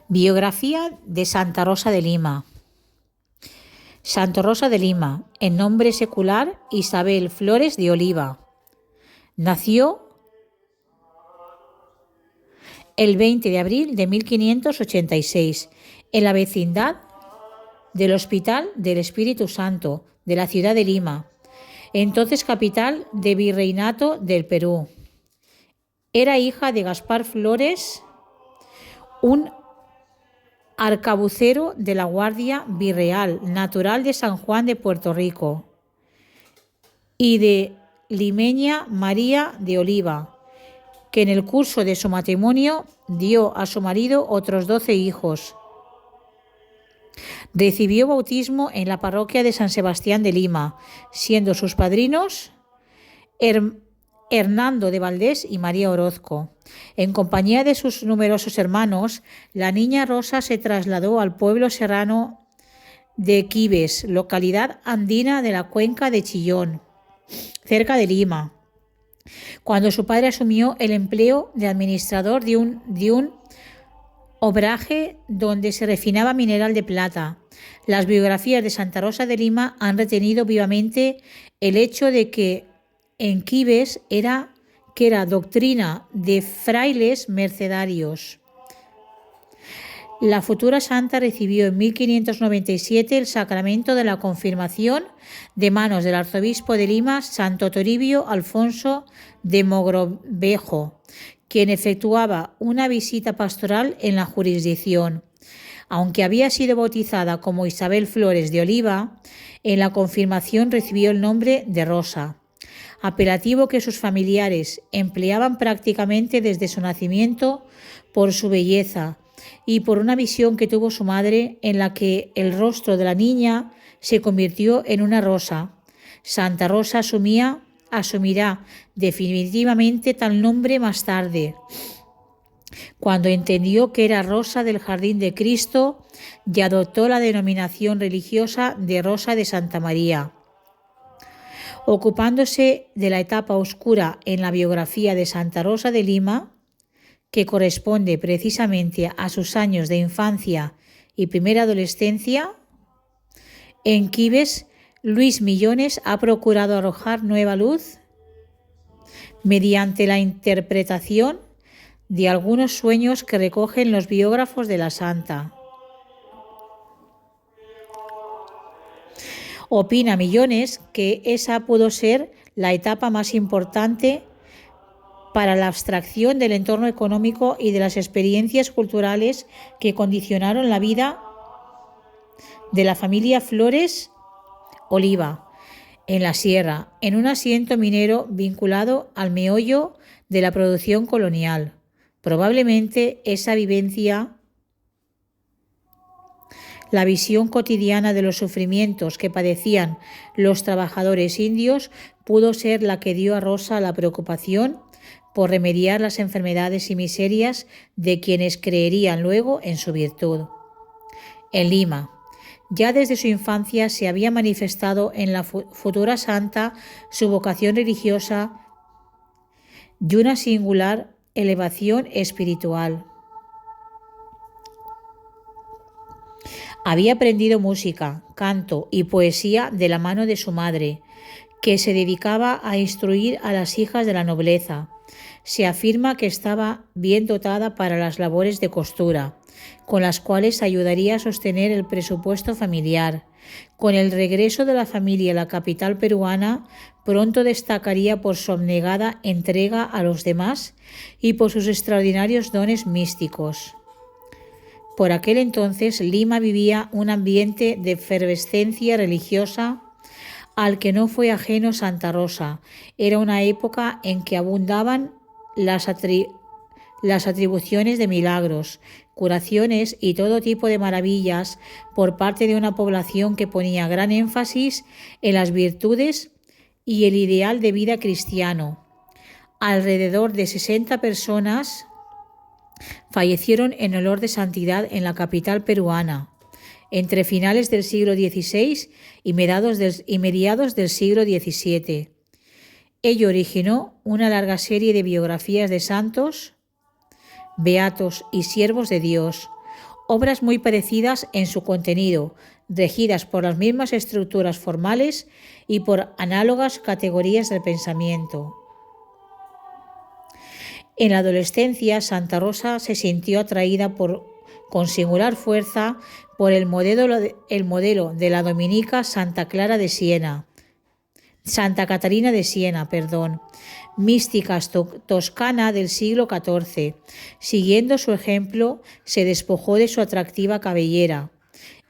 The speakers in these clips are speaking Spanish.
Biografía de Santa Rosa de Lima. Santa Rosa de Lima, en nombre secular Isabel Flores de Oliva. Nació el 20 de abril de 1586 en la vecindad del Hospital del Espíritu Santo de la ciudad de Lima, entonces capital del Virreinato del Perú. Era hija de Gaspar Flores, un arcabucero de la Guardia Virreal, natural de San Juan de Puerto Rico, y de limeña María de Oliva, que en el curso de su matrimonio dio a su marido otros 12 hijos. Recibió bautismo en la parroquia de San Sebastián de Lima, siendo sus padrinos Hernando de Valdés y María Orozco. En compañía de sus numerosos hermanos, la niña Rosa se trasladó al pueblo serrano de Quibes, localidad andina de la cuenca de Chillón, cerca de Lima, cuando su padre asumió el empleo de administrador de un obraje donde se refinaba mineral de plata. Las biografías de Santa Rosa de Lima han retenido vivamente el hecho de que en Quibes era doctrina de frailes mercedarios. La futura santa recibió en 1597 el sacramento de la confirmación de manos del arzobispo de Lima, Santo Toribio Alfonso de Mogrovejo, quien efectuaba una visita pastoral en la jurisdicción. Aunque había sido bautizada como Isabel Flores de Oliva, en la confirmación recibió el nombre de Rosa, apelativo que sus familiares empleaban prácticamente desde su nacimiento por su belleza y por una visión que tuvo su madre en la que el rostro de la niña se convirtió en una rosa. Santa Rosa asumirá definitivamente tal nombre más tarde, cuando entendió que era Rosa del Jardín de Cristo y adoptó la denominación religiosa de Rosa de Santa María. Ocupándose de la etapa oscura en la biografía de Santa Rosa de Lima, que corresponde precisamente a sus años de infancia y primera adolescencia, en Quibes, Luis Millones ha procurado arrojar nueva luz mediante la interpretación de algunos sueños que recogen los biógrafos de la santa. Opina Millones que esa pudo ser la etapa más importante para la abstracción del entorno económico y de las experiencias culturales que condicionaron la vida de la familia Flores Oliva en la sierra, en un asiento minero vinculado al meollo de la producción colonial. Probablemente esa vivencia, la visión cotidiana de los sufrimientos que padecían los trabajadores indios, pudo ser la que dio a Rosa la preocupación por remediar las enfermedades y miserias de quienes creerían luego en su virtud. En Lima, ya desde su infancia se había manifestado en la futura santa su vocación religiosa y una singular elevación espiritual. Había aprendido música, canto y poesía de la mano de su madre, que se dedicaba a instruir a las hijas de la nobleza. Se afirma que estaba bien dotada para las labores de costura, con las cuales ayudaría a sostener el presupuesto familiar. Con el regreso de la familia a la capital peruana, pronto destacaría por su abnegada entrega a los demás y por sus extraordinarios dones místicos. Por aquel entonces, Lima vivía un ambiente de efervescencia religiosa al que no fue ajeno Santa Rosa. Era una época en que abundaban las atribuciones de milagros, curaciones y todo tipo de maravillas por parte de una población que ponía gran énfasis en las virtudes y el ideal de vida cristiano. Alrededor de 60 personas fallecieron en olor de santidad en la capital peruana entre finales del siglo XVI y mediados del siglo XVII. Ello originó una larga serie de biografías de santos, beatos y siervos de Dios, obras muy parecidas en su contenido, regidas por las mismas estructuras formales y por análogas categorías del pensamiento. En la adolescencia, Santa Rosa se sintió atraída con singular fuerza por el modelo de la dominica Santa Catarina de Siena, mística toscana del siglo XIV. Siguiendo su ejemplo, se despojó de su atractiva cabellera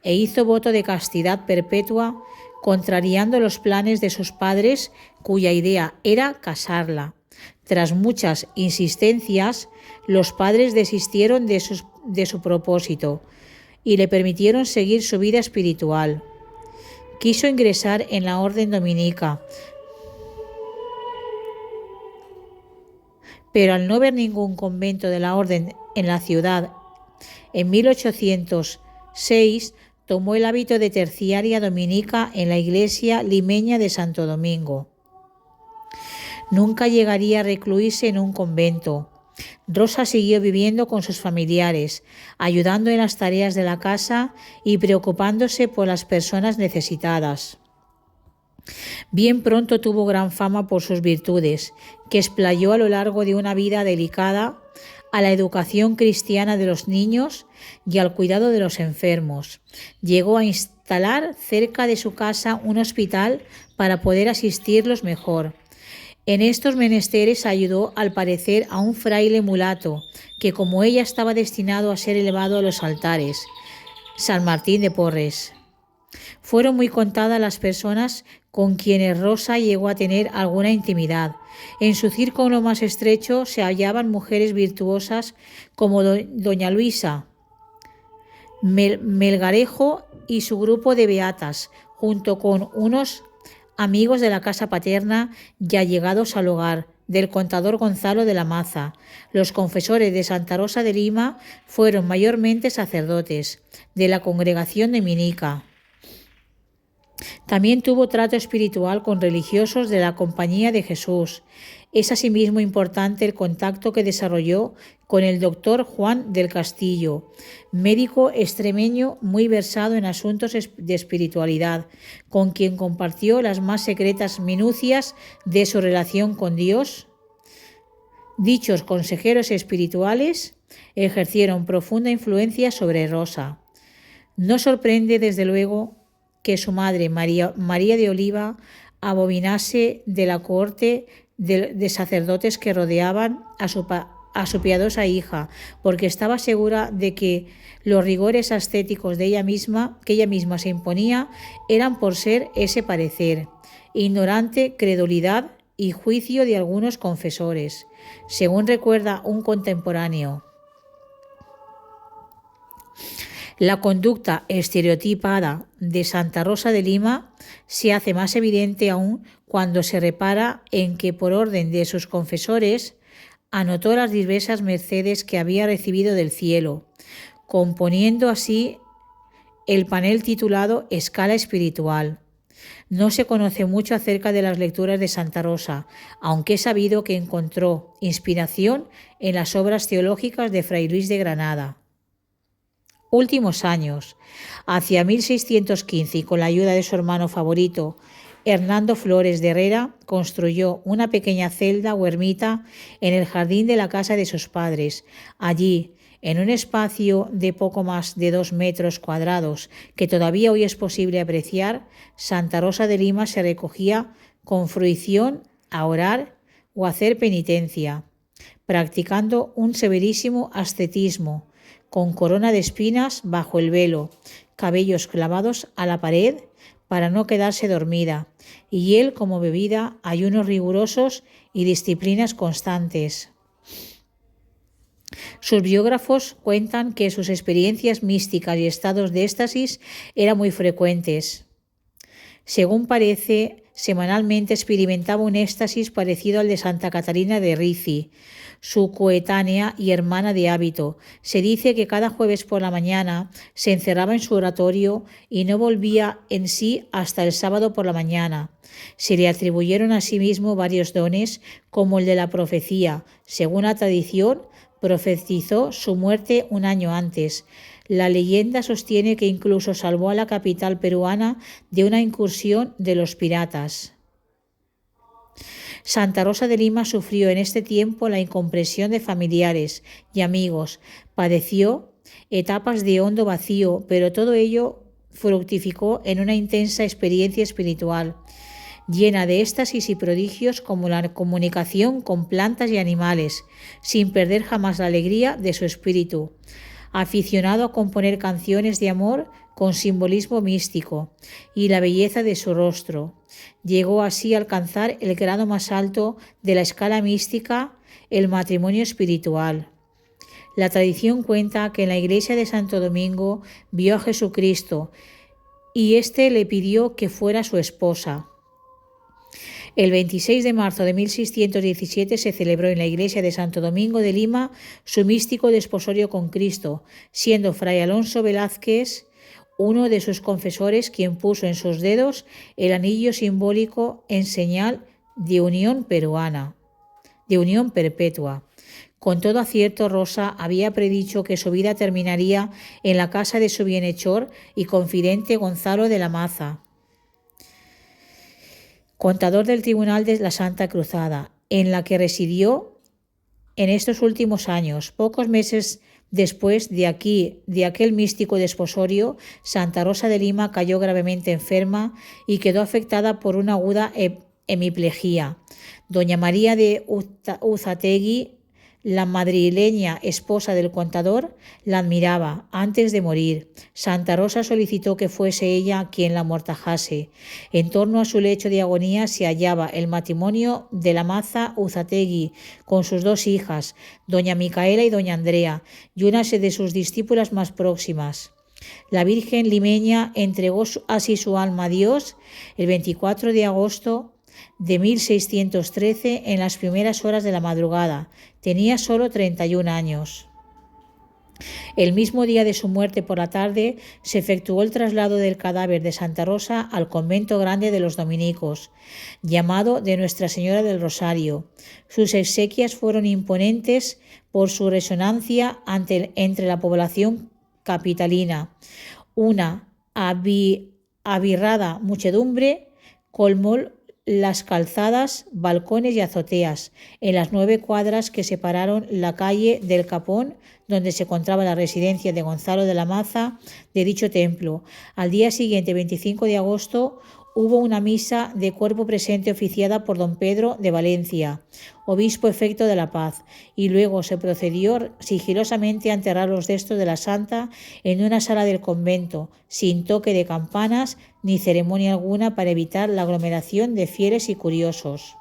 e hizo voto de castidad perpetua, contrariando los planes de sus padres, cuya idea era casarla. Tras muchas insistencias, los padres desistieron de su propósito y le permitieron seguir su vida espiritual. Quiso ingresar en la orden dominica, pero al no ver ningún convento de la orden en la ciudad, en 1806 tomó el hábito de terciaria dominica en la iglesia limeña de Santo Domingo. Nunca llegaría a recluirse en un convento. Rosa siguió viviendo con sus familiares, ayudando en las tareas de la casa y preocupándose por las personas necesitadas. Bien pronto tuvo gran fama por sus virtudes, que explayó a lo largo de una vida dedicada a la educación cristiana de los niños y al cuidado de los enfermos. Llegó a instalar cerca de su casa un hospital para poder asistirlos mejor. En estos menesteres ayudó al parecer a un fraile mulato, que como ella estaba destinado a ser elevado a los altares, San Martín de Porres. Fueron muy contadas las personas con quienes Rosa llegó a tener alguna intimidad. En su círculo más estrecho se hallaban mujeres virtuosas como doña Luisa Melgarejo y su grupo de beatas, junto con unos amigos de la casa paterna y allegados al hogar del contador Gonzalo de la Maza. Los confesores de Santa Rosa de Lima fueron mayormente sacerdotes de la congregación de Minica. También tuvo trato espiritual con religiosos de la Compañía de Jesús. Es asimismo importante el contacto que desarrolló con el doctor Juan del Castillo, médico extremeño muy versado en asuntos de espiritualidad, con quien compartió las más secretas minucias de su relación con Dios. Dichos consejeros espirituales ejercieron profunda influencia sobre Rosa. No sorprende, desde luego, que su madre, María de Oliva, abominase de la cohorte de sacerdotes que rodeaban a su piadosa hija, porque estaba segura de que los rigores ascéticos que ella misma se imponía eran por ser ese parecer, ignorante credulidad y juicio de algunos confesores, según recuerda un contemporáneo. La conducta estereotipada de Santa Rosa de Lima se hace más evidente aún cuando se repara en que, por orden de sus confesores, anotó las diversas mercedes que había recibido del cielo, componiendo así el panel titulado Escala Espiritual. No se conoce mucho acerca de las lecturas de Santa Rosa, aunque es sabido que encontró inspiración en las obras teológicas de Fray Luis de Granada. Últimos años. Hacia 1615, y con la ayuda de su hermano favorito, Hernando Flores de Herrera, construyó una pequeña celda o ermita en el jardín de la casa de sus padres. Allí, en un espacio de poco más de 2 metros cuadrados, que todavía hoy es posible apreciar, Santa Rosa de Lima se recogía con fruición a orar o a hacer penitencia, practicando un severísimo ascetismo, con corona de espinas bajo el velo, cabellos clavados a la pared para no quedarse dormida, y él como bebida, ayunos rigurosos y disciplinas constantes. Sus biógrafos cuentan que sus experiencias místicas y estados de éxtasis eran muy frecuentes. Según parece, semanalmente experimentaba un éxtasis parecido al de Santa Catarina de Rizi, su coetánea y hermana de hábito. Se dice que cada jueves por la mañana se encerraba en su oratorio y no volvía en sí hasta el sábado por la mañana. Se le atribuyeron asimismo varios dones, como el de la profecía, según la tradición, profetizó su muerte un año antes. La leyenda sostiene que incluso salvó a la capital peruana de una incursión de los piratas. Santa Rosa de Lima sufrió en este tiempo la incomprensión de familiares y amigos, padeció etapas de hondo vacío, pero todo ello fructificó en una intensa experiencia espiritual, llena de éxtasis y prodigios como la comunicación con plantas y animales, sin perder jamás la alegría de su espíritu. Aficionado a componer canciones de amor con simbolismo místico y la belleza de su rostro, llegó así a alcanzar el grado más alto de la escala mística, el matrimonio espiritual. La tradición cuenta que en la iglesia de Santo Domingo vio a Jesucristo y éste le pidió que fuera su esposa. El 26 de marzo de 1617 se celebró en la iglesia de Santo Domingo de Lima su místico desposorio con Cristo, siendo Fray Alonso Velázquez uno de sus confesores quien puso en sus dedos el anillo simbólico en señal de unión peruana, de unión perpetua. Con todo acierto, Rosa había predicho que su vida terminaría en la casa de su bienhechor y confidente Gonzalo de la Maza, contador del Tribunal de la Santa Cruzada, en la que residió en estos últimos años. Pocos meses después de aquel místico desposorio, Santa Rosa de Lima cayó gravemente enferma y quedó afectada por una aguda hemiplegia. Doña María de Uzategui, la madrileña esposa del contador, la admiraba antes de morir. Santa Rosa solicitó que fuese ella quien la amortajase. En torno a su lecho de agonía se hallaba el matrimonio de la Maza Uzategui con sus dos hijas, doña Micaela y doña Andrea, y una de sus discípulas más próximas. La Virgen limeña entregó así su alma a Dios el 24 de agosto de 1613 en las primeras horas de la madrugada. Tenía solo 31 años. El mismo día de su muerte por la tarde se efectuó el traslado del cadáver de Santa Rosa al convento grande de los dominicos, llamado de Nuestra Señora del Rosario. Sus exequias fueron imponentes por su resonancia entre la población capitalina. Una abigarrada muchedumbre colmó las calzadas, balcones y azoteas en las 9 cuadras que separaron la calle del Capón, donde se encontraba la residencia de Gonzalo de la Maza, de dicho templo. Al día siguiente, 25 de agosto, hubo una misa de cuerpo presente oficiada por don Pedro de Valencia, obispo efecto de La Paz, y luego se procedió sigilosamente a enterrar los restos de la santa en una sala del convento, sin toque de campanas ni ceremonia alguna para evitar la aglomeración de fieles y curiosos.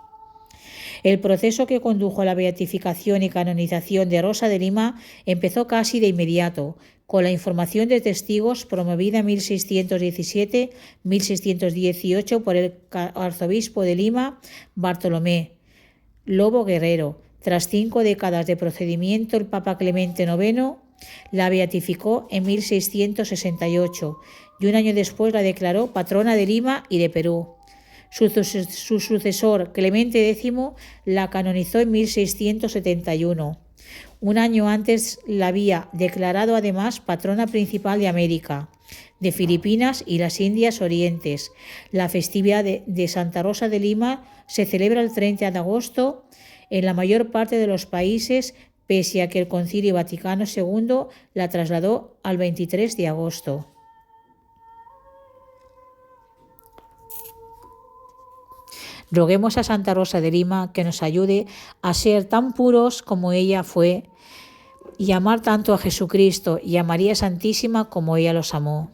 El proceso que condujo a la beatificación y canonización de Rosa de Lima empezó casi de inmediato, con la información de testigos promovida en 1617-1618 por el arzobispo de Lima, Bartolomé Lobo Guerrero. Tras 5 décadas de procedimiento, el Papa Clemente IX la beatificó en 1668 y un año después la declaró patrona de Lima y de Perú. Su sucesor, Clemente X, la canonizó en 1671. Un año antes la había declarado además patrona principal de América, de Filipinas y las Indias Orientes. La festividad de Santa Rosa de Lima se celebra el 30 de agosto en la mayor parte de los países, pese a que el Concilio Vaticano II la trasladó al 23 de agosto. Roguemos a Santa Rosa de Lima que nos ayude a ser tan puros como ella fue y amar tanto a Jesucristo y a María Santísima como ella los amó.